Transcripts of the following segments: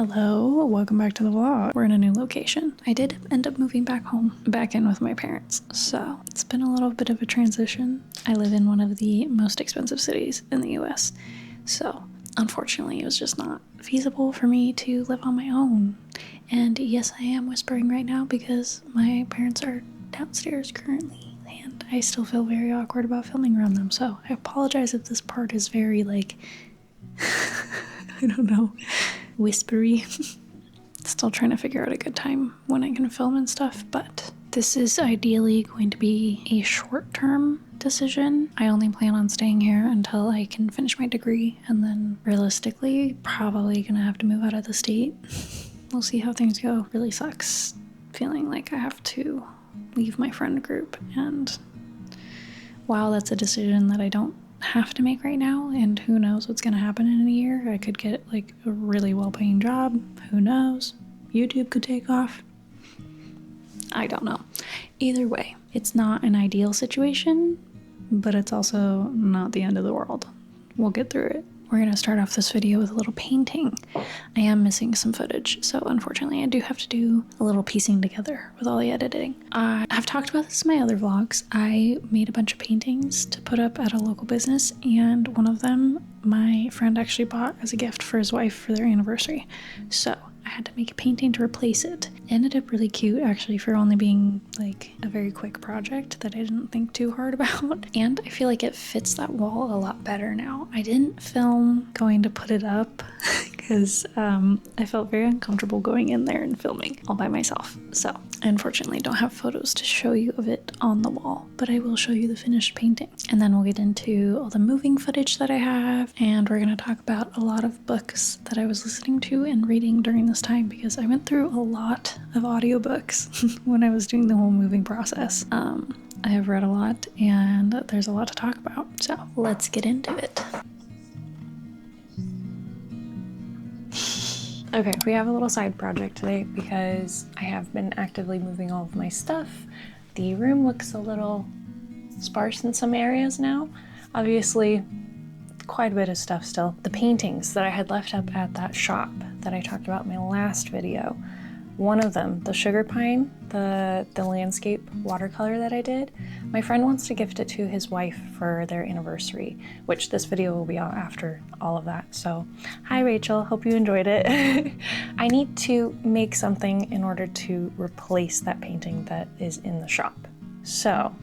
Hello, welcome back to the vlog. We're in a new location. I did end up moving back home, back in with my parents, so it's been a little bit of a transition. I live in one of the most expensive cities in the US, so unfortunately it was just not feasible for me to live on my own. And yes, I am whispering right now because my parents are downstairs currently, and I still feel very awkward about filming around them, so I apologize if this part is very like I don't know, whispery. Still trying to figure out a good time when I can film and stuff, but this is ideally going to be a short-term decision. I only plan on staying here until I can finish my degree, and then realistically probably gonna have to move out of the state. We'll see how things go. Really sucks feeling like I have to leave my friend group, and wow, that's a decision that I don't have to make right now, and who knows what's gonna happen in a year. I could get like a really well-paying job, who knows, YouTube could take off, I don't know. Either way, it's not an ideal situation, but it's also not the end of the world. We'll get through it. We're gonna start off this video with a little painting. I am missing some footage, so unfortunately I do have to do a little piecing together with all the editing. I've talked about this in my other vlogs. I made a bunch of paintings to put up at a local business, and one of them my friend actually bought as a gift for his wife for their anniversary. So I had to make a painting to replace it. It ended up really cute actually, for only being like a very quick project that I didn't think too hard about. And I feel like it fits that wall a lot better now. I didn't film going to put it up because I felt very uncomfortable going in there and filming all by myself. So I unfortunately don't have photos to show you of it on the wall, but I will show you the finished painting. And then we'll get into all the moving footage that I have, and we're gonna talk about a lot of books that I was listening to and reading during this time, because I went through a lot of audiobooks when I was doing the whole moving process. I have read a lot, and there's a lot to talk about, so let's get into it. Okay, we have a little side project today because I have been actively moving all of my stuff. The room looks a little sparse in some areas now. Obviously, quite a bit of stuff still. The paintings that I had left up at that shop that I talked about in my last video, one of them, the sugar pine, the landscape watercolor that I did, my friend wants to gift it to his wife for their anniversary, which this video will be out after all of that. So, hi Rachel, hope you enjoyed it. I need to make something in order to replace that painting that is in the shop. So,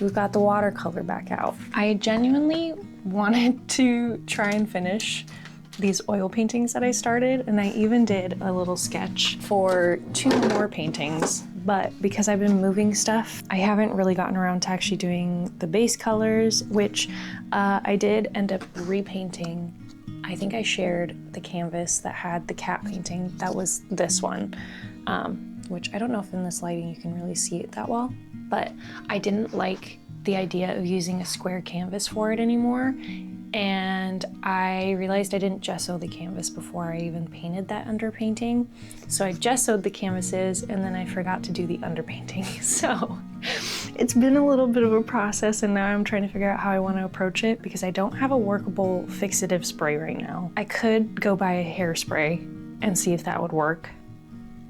we've got the watercolor back out. I genuinely wanted to try and finish these oil paintings that I started, and I even did a little sketch for 2 more paintings, but because I've been moving stuff, I haven't really gotten around to actually doing the base colors, which I did end up repainting. I think I shared the canvas that had the cat painting. That was this one, which I don't know if in this lighting you can really see it that well, but I didn't like the idea of using a square canvas for it anymore. And I realized I didn't gesso the canvas before I even painted that underpainting. So I gessoed the canvases, and then I forgot to do the underpainting. So it's been a little bit of a process, and now I'm trying to figure out how I want to approach it because I don't have a workable fixative spray right now. I could go buy a hairspray and see if that would work,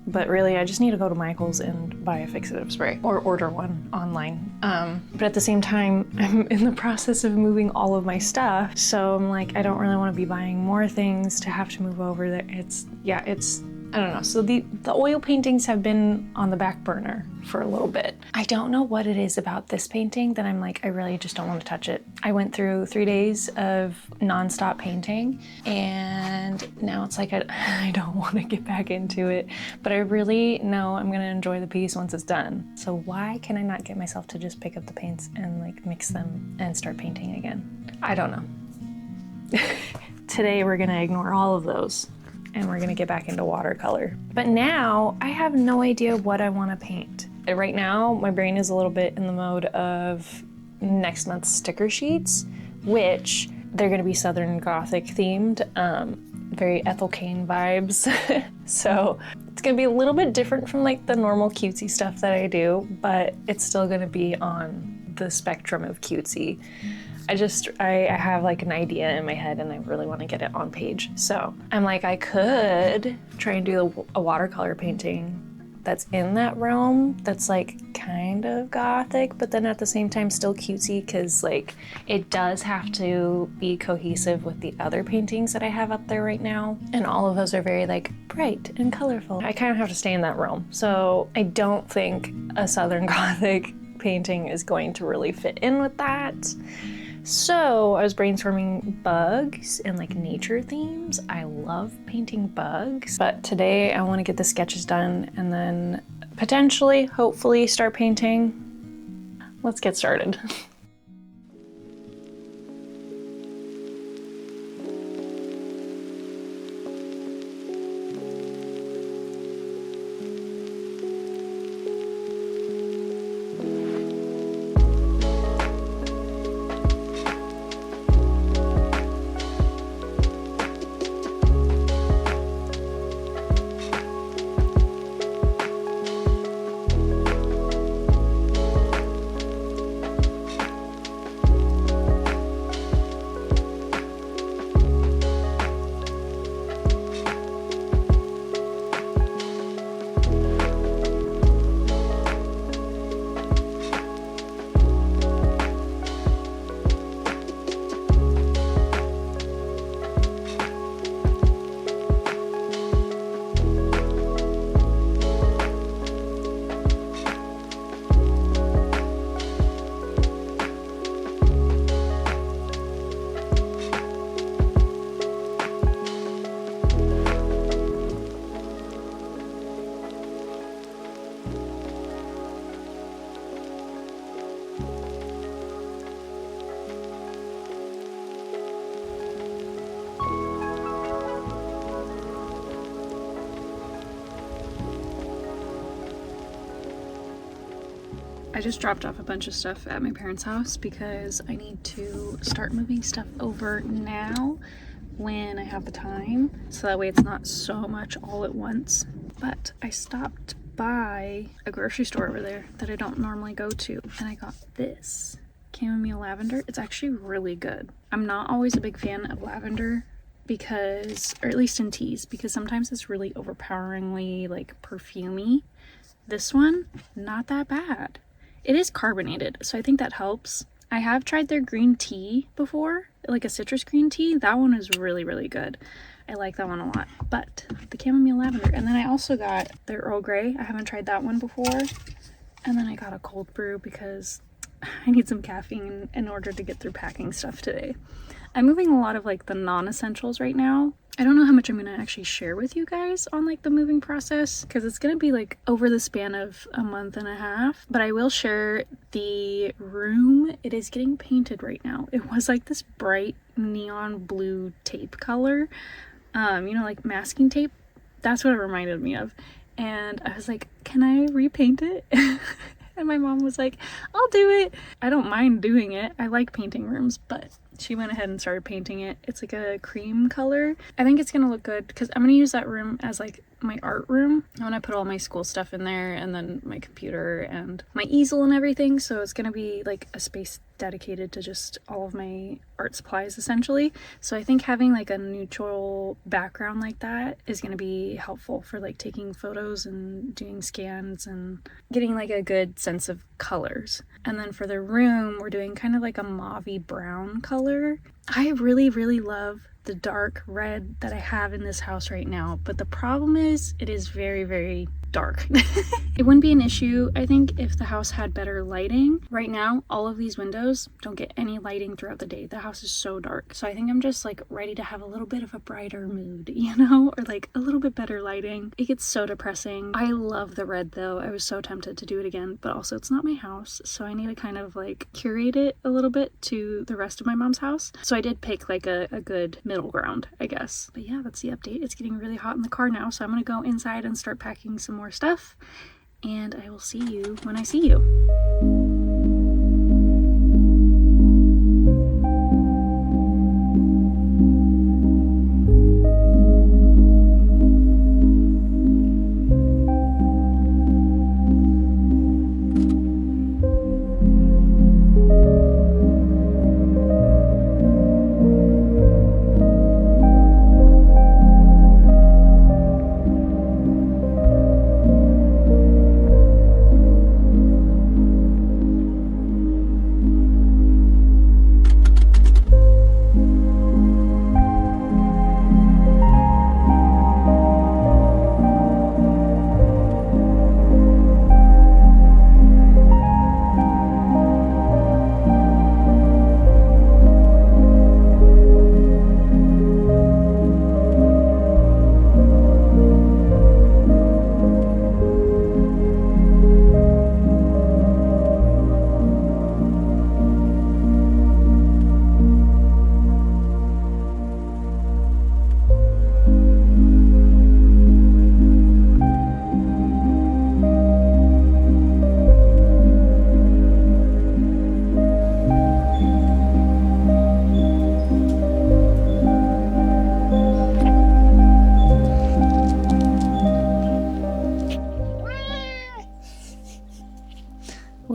but really I just need to go to Michael's and buy a fixative spray or order one online. But at the same time, I'm in the process of moving all of my stuff, so I'm like, I don't really want to be buying more things to have to move over there. I don't know. So the oil paintings have been on the back burner for a little bit. I don't know what it is about this painting that I'm like, I really just don't want to touch it. I went through 3 days of nonstop painting, and now it's like I don't want to get back into it, but I really know I'm gonna enjoy the piece once it's done. So why can I not get myself to just pick up the paints and like mix them and start painting again? I don't know. Today we're gonna ignore all of those, and we're gonna get back into watercolor. But now I have no idea what I wanna paint. Right now, my brain is a little bit in the mode of next month's sticker sheets, which they're gonna be Southern Gothic themed, very Ethel Cain vibes. So it's gonna be a little bit different from like the normal cutesy stuff that I do, but it's still gonna be on the spectrum of cutesy. I have like an idea in my head and I really want to get it on page. So I'm like, I could try and do a watercolor painting that's in that realm, that's like kind of gothic, but then at the same time still cutesy, because like it does have to be cohesive with the other paintings that I have up there right now, and all of those are very like bright and colorful. I kind of have to stay in that realm, so I don't think a Southern Gothic painting is going to really fit in with that. So I was brainstorming bugs and like nature themes. I love painting bugs, but today I want to get the sketches done and then potentially, hopefully, start painting. Let's get started. I just dropped off a bunch of stuff at my parents' house because I need to start moving stuff over now when I have the time, so that way it's not so much all at once. But I stopped by a grocery store over there that I don't normally go to, and I got this chamomile lavender. It's actually really good. I'm not always a big fan of lavender because, or at least in teas, because sometimes it's really overpoweringly like perfumey. This one, not that bad. It is carbonated, so I think that helps. I have tried their green tea before, like a citrus green tea. That one is really, really good. I like that one a lot. But the chamomile lavender, and then I also got their Earl Grey. I haven't tried that one before. And then I got a cold brew because I need some caffeine in order to get through packing stuff today. I'm moving a lot of like the non-essentials right now. I don't know how much I'm gonna actually share with you guys on like the moving process, because it's gonna be like over the span of a month and a half, but I will share the room. It is getting painted right now. It was like this bright neon blue tape color, you know, like masking tape. That's what it reminded me of. And I was like, can I repaint it? And my mom was like, I'll do it. I don't mind doing it. I like painting rooms, but she went ahead and started painting it. It's like a cream color. I think it's gonna look good because I'm gonna use that room as like my art room. I want to put all my school stuff in there, and then my computer and my easel and everything. So it's gonna be like a space dedicated to just all of my art supplies essentially. So I think having like a neutral background like that is gonna be helpful for like taking photos and doing scans and getting like a good sense of colors. And then for the room, we're doing kind of like a mauvey brown color. I really, really love the dark red that I have in this house right now, but the problem is it is very, very dark. It wouldn't be an issue, I think, if the house had better lighting. Right now, all of these windows don't get any lighting throughout the day. The house is so dark. So I think I'm just like ready to have a little bit of a brighter mood, you know, or like a little bit better lighting. It gets so depressing. I love the red though. I was so tempted to do it again, but also it's not my house, so I need to kind of like curate it a little bit to the rest of my mom's house. So I did pick like a good middle ground, I guess. But yeah, that's the update. It's getting really hot in the car now, so I'm gonna go inside and start packing some more stuff, and I will see you when I see you.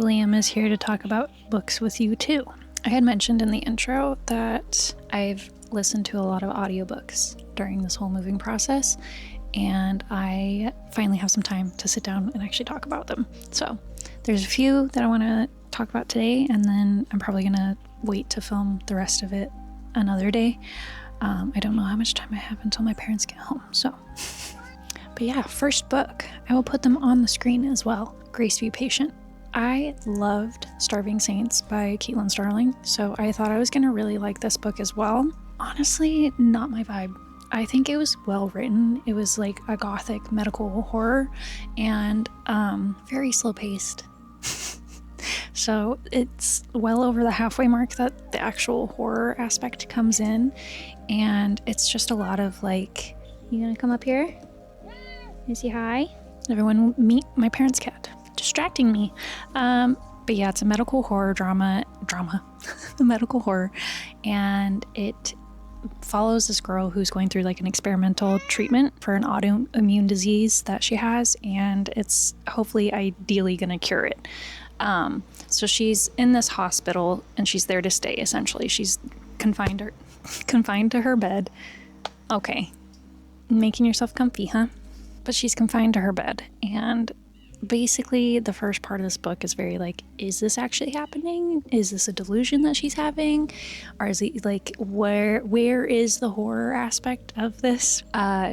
Liam is here to talk about books with you too. I had mentioned in the intro that I've listened to a lot of audiobooks during this whole moving process, and I finally have some time to sit down and actually talk about them. So there's a few that I want to talk about today, and then I'm probably going to wait to film the rest of it another day. I don't know how much time I have until my parents get home, so. But yeah, first book. I will put them on the screen as well. Grace Be Patient. I loved Starving Saints by Caitlin Starling, so I thought I was going to really like this book as well. Honestly, not my vibe. I think it was well written. It was like a gothic medical horror and very slow paced. So it's well over the halfway mark that the actual horror aspect comes in, and it's just a lot of like, you gonna come up here? You say hi? Everyone meet my parents' cat, distracting me. But yeah, it's a medical horror drama, a medical horror, and it follows this girl who's going through like an experimental treatment for an autoimmune disease that she has, and it's hopefully ideally gonna cure it. So she's in this hospital and she's there to stay, essentially. She's confined to her bed. Okay. Making yourself comfy, huh? But she's confined to her bed. And basically the first part of this book is very like, is this actually happening? Is this a delusion that she's having? Or is it like, where is the horror aspect of this?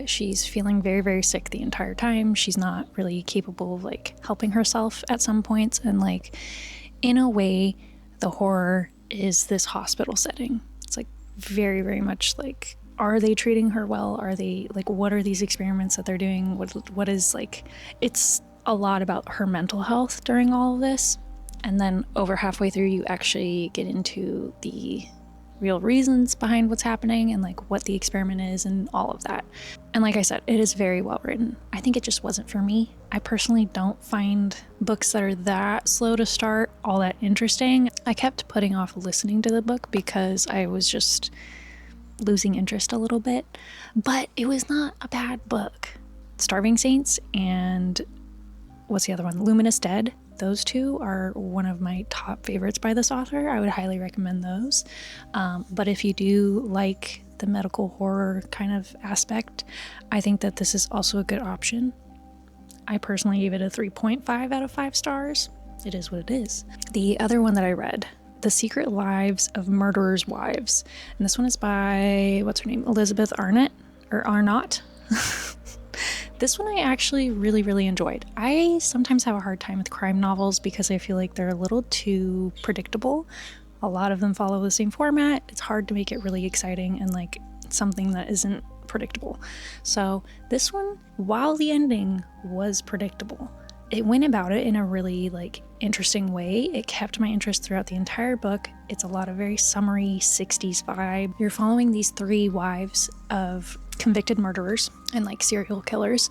She's feeling very, very sick the entire time. She's not really capable of like helping herself at some points. And like, in a way, the horror is this hospital setting. It's like very, very much like, are they treating her well? Are they like, what are these experiments that they're doing? What is like, it's a lot about her mental health during all of this. And then over halfway through, you actually get into the real reasons behind what's happening and like what the experiment is and all of that. And like I said, it is very well written. I think it just wasn't for me. I personally don't find books that are that slow to start all that interesting. I kept putting off listening to the book because I was just losing interest a little bit, but it was not a bad book. Starving Saints and what's the other one? Luminous Dead. Those two are one of my top favorites by this author. I would highly recommend those. But if you do like the medical horror kind of aspect, I think that this is also a good option. I personally gave it a 3.5 out of 5 stars. It is what it is. The other one that I read, The Secret Lives of Murderers' Wives. And this one is by, what's her name? Elizabeth Arnott. This one I actually really, really enjoyed. I sometimes have a hard time with crime novels because I feel like they're a little too predictable. A lot of them follow the same format. It's hard to make it really exciting and like something that isn't predictable. So this one, while the ending was predictable, it went about it in a really like interesting way. It kept my interest throughout the entire book. It's a lot of very summery 60s vibe. You're following these 3 wives of convicted murderers and like serial killers,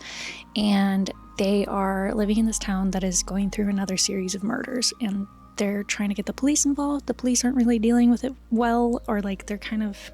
and they are living in this town that is going through another series of murders, and they're trying to get the police involved. The police aren't really dealing with it well, or like they're kind of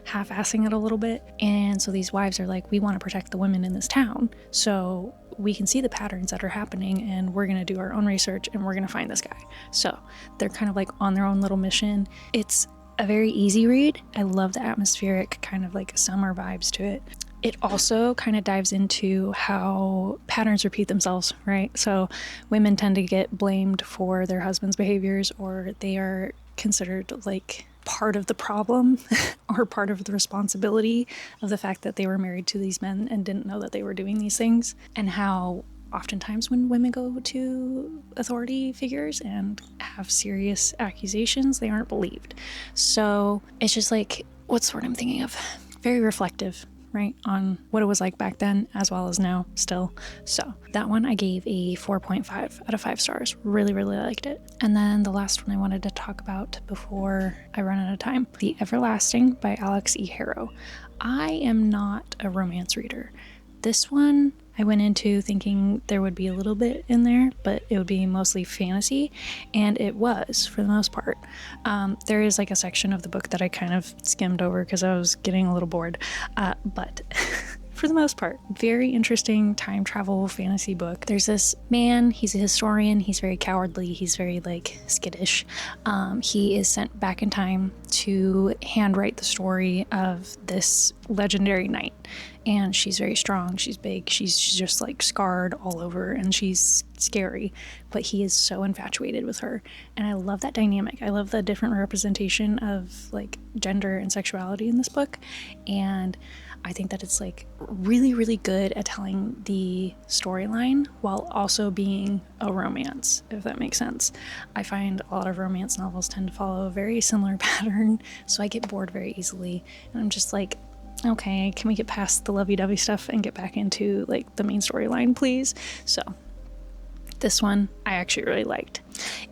half-assing it a little bit. And so these wives are like, we want to protect the women in this town, so we can see the patterns that are happening, and we're going to do our own research and we're going to find this guy. So they're kind of like on their own little mission. It's a very easy read. I love the atmospheric kind of like summer vibes to it. It also kind of dives into how patterns repeat themselves, right? So women tend to get blamed for their husband's behaviors, or they are considered like part of the problem or part of the responsibility of the fact that they were married to these men and didn't know that they were doing these things, and how oftentimes when women go to authority figures and have serious accusations, they aren't believed. So it's just like, what's the word I'm thinking of? Very reflective, right, on what it was like back then as well as now still. So that one I gave a 4.5 out of 5 stars. Really, really liked it. And then the last one I wanted to talk about before I run out of time, The Everlasting by Alex E. Harrow. I am not a romance reader. This one I went into thinking there would be a little bit in there, but it would be mostly fantasy, and it was for the most part. There is like a section of the book that I kind of skimmed over because I was getting a little bored, but for the most part. Very interesting time travel fantasy book. There's this man, he's a historian, he's very cowardly, he's very like skittish. He is sent back in time to handwrite the story of this legendary knight. And she's very strong, she's big, she's just like scarred all over, and she's scary, but he is so infatuated with her. And I love that dynamic. I love the different representation of like gender and sexuality in this book. And I think that it's like really, really good at telling the storyline while also being a romance, if that makes sense. I find a lot of romance novels tend to follow a very similar pattern, so I get bored very easily. And I'm just like, okay, can we get past the lovey-dovey stuff and get back into like the main storyline, please? So this one I actually really liked.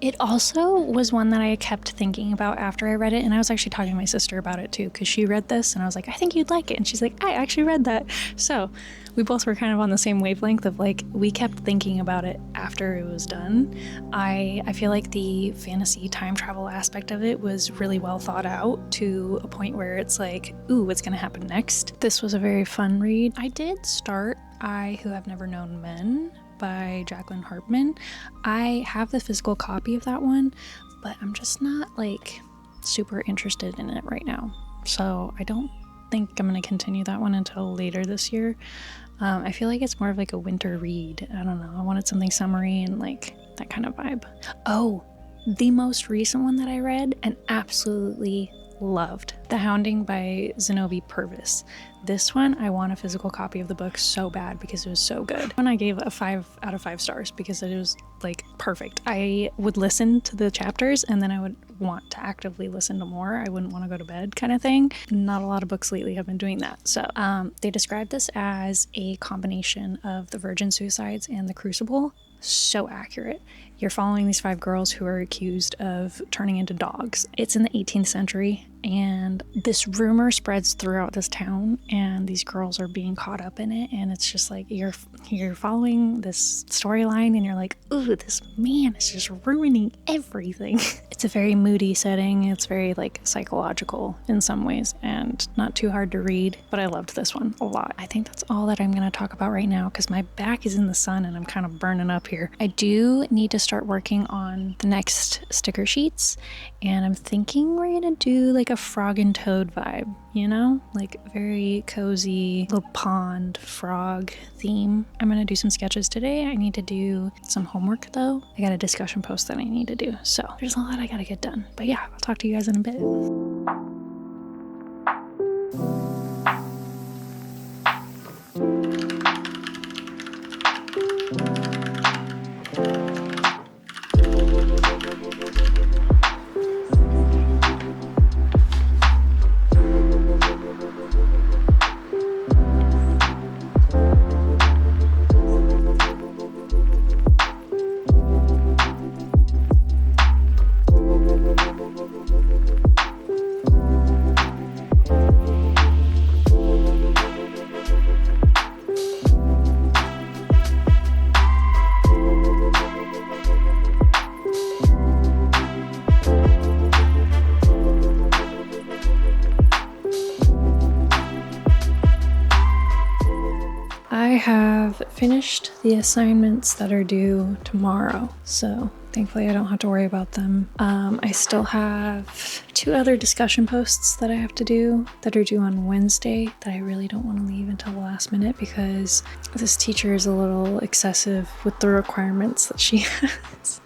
It also was one that I kept thinking about after I read it, and I was actually talking to my sister about it too, because she read this and I was like, I think you'd like it, and she's like, I actually read that. So we both were kind of on the same wavelength of like, we kept thinking about it after it was done. I feel like the fantasy time travel aspect of it was really well thought out to a point where it's like, ooh, what's gonna happen next? This was a very fun read. I did start I Who Have Never Known Men by Jacqueline Hartman. I have the physical copy of that one, but I'm just not like super interested in it right now. So I don't think I'm going to continue that one until later this year. I feel like it's more of like a winter read. I don't know. I wanted something summery and like that kind of vibe. Oh, the most recent one that I read and absolutely loved, The Hounding by Zenobie Purvis. This one, I want a physical copy of the book so bad because it was so good. When I gave a 5 out of 5 stars because it was like perfect. I would listen to the chapters and then I would want to actively listen to more. I wouldn't want to go to bed kind of thing. Not a lot of books lately have been doing that. So they described this as a combination of The Virgin Suicides and The Crucible. So accurate. You're following these 5 girls who are accused of turning into dogs. It's in the 18th century, and this rumor spreads throughout this town, and these girls are being caught up in it, and it's just like you're following this storyline, and you're like, ooh, this man is just ruining everything. It's a very moody setting. It's very like psychological in some ways, and not too hard to read, but I loved this one a lot. I think that's all that I'm going to talk about right now because my back is in the sun and I'm kind of burning up here. I do need to start working on the next sticker sheets, and I'm thinking we're gonna do like a frog and toad vibe, you know, like very cozy little pond frog theme. I'm gonna do some sketches today. I need to do some homework though. I got a discussion post that I need to do, so there's a lot I gotta get done. But yeah, I'll talk to you guys in a bit. I have finished the assignments that are due tomorrow, so thankfully I don't have to worry about them. I still have 2 other discussion posts that I have to do that are due on Wednesday that I really don't want to leave until the last minute because this teacher is a little excessive with the requirements that she has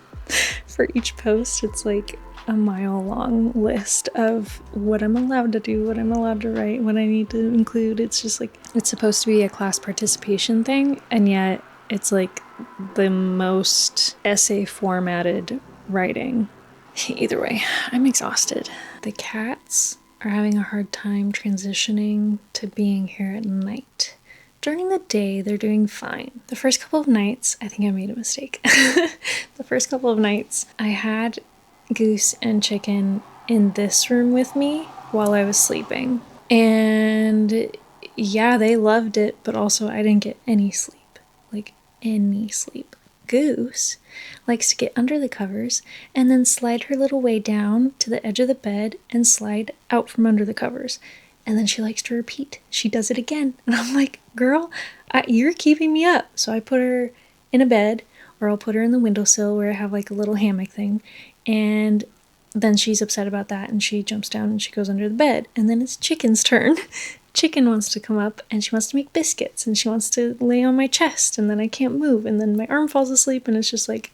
for each post. It's like a mile-long list of what I'm allowed to do, what I'm allowed to write, what I need to include. It's just like, it's supposed to be a class participation thing, and yet it's like the most essay formatted writing. Either way, I'm exhausted. The cats are having a hard time transitioning to being here at night. During the day, they're doing fine. The first couple of nights, I think I made a mistake. The first couple of nights, I had Goose and Chicken in this room with me while I was sleeping. And yeah, they loved it, but also I didn't get any sleep. Like, any sleep. Goose likes to get under the covers and then slide her little way down to the edge of the bed and slide out from under the covers. And then she likes to repeat. She does it again. And I'm like, girl, you're keeping me up. So I put her in a bed, or I'll put her in the windowsill where I have like a little hammock thing. And then she's upset about that and she jumps down and she goes under the bed. And then it's Chicken's turn. Chicken wants to come up and she wants to make biscuits and she wants to lay on my chest, and then I can't move, and then my arm falls asleep, and it's just like,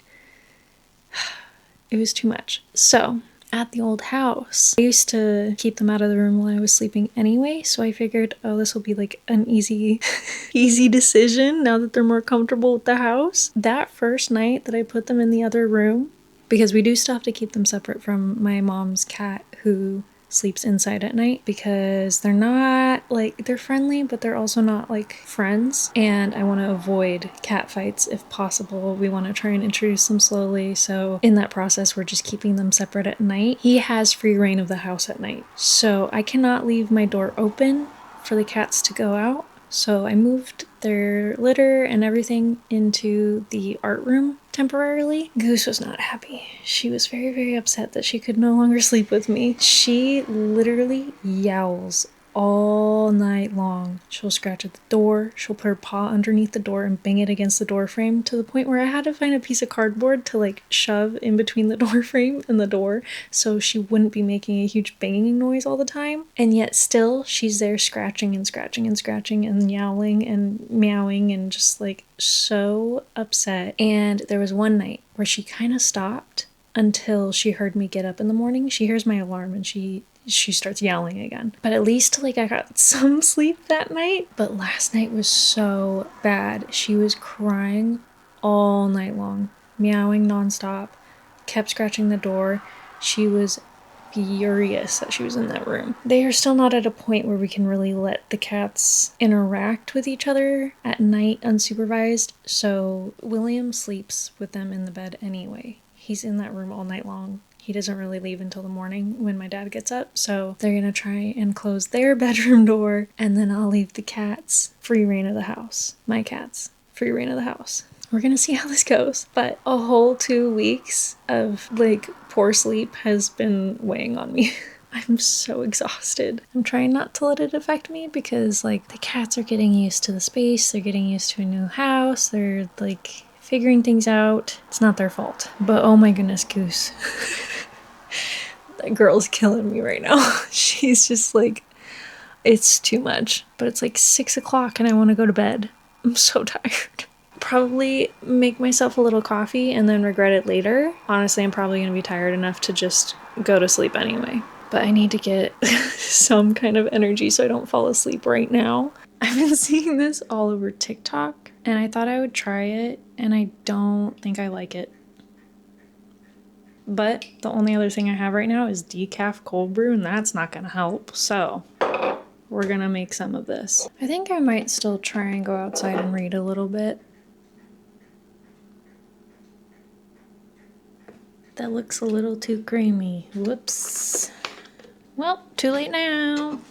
it was too much. So at the old house, I used to keep them out of the room while I was sleeping anyway, so I figured, oh, this will be like an easy decision now that they're more comfortable with the house. That first night that I put them in the other room, because we do still have to keep them separate from my mom's cat who sleeps inside at night, because they're not like, they're friendly, but they're also not like friends, and I want to avoid cat fights if possible. We want to try and introduce them slowly, so in that process we're just keeping them separate at night. He has free reign of the house at night, so I cannot leave my door open for the cats to go out. So I moved their litter and everything into the art room temporarily. Goose was not happy. She was very, very upset that she could no longer sleep with me. She literally yowls all night long. She'll scratch at the door, she'll put her paw underneath the door and bang it against the door frame, to the point where I had to find a piece of cardboard to like shove in between the door frame and the door so she wouldn't be making a huge banging noise all the time. And yet still she's there scratching and scratching and scratching and yowling and meowing and just like so upset. And there was one night where she kind of stopped until she heard me get up in the morning. She hears my alarm and she starts yelling again. But at least like I got some sleep that night. But last night was so bad. She was crying all night long, meowing nonstop, kept scratching the door. She was furious that she was in that room. They are still not at a point where we can really let the cats interact with each other at night unsupervised, so William sleeps with them in the bed anyway. He's in that room all night long. He doesn't really leave until the morning when my dad gets up, so they're gonna try and close their bedroom door, and then I'll leave the cats free reign of the house. My cats, free reign of the house. We're gonna see how this goes, but a whole 2 weeks of like poor sleep has been weighing on me. I'm so exhausted. I'm trying not to let it affect me, because like the cats are getting used to the space, they're getting used to a new house, they're like figuring things out. It's not their fault. But oh my goodness, Goose. That girl's killing me right now. She's just like, it's too much. But it's like 6 o'clock and I want to go to bed. I'm so tired. Probably make myself a little coffee and then regret it later. Honestly, I'm probably going to be tired enough to just go to sleep anyway. But I need to get some kind of energy so I don't fall asleep right now. I've been seeing this all over TikTok and I thought I would try it, and I don't think I like it. But the only other thing I have right now is decaf cold brew, and that's not gonna help. So we're gonna make some of this. I think I might still try and go outside and read a little bit. That looks a little too creamy. Whoops. Well, too late now.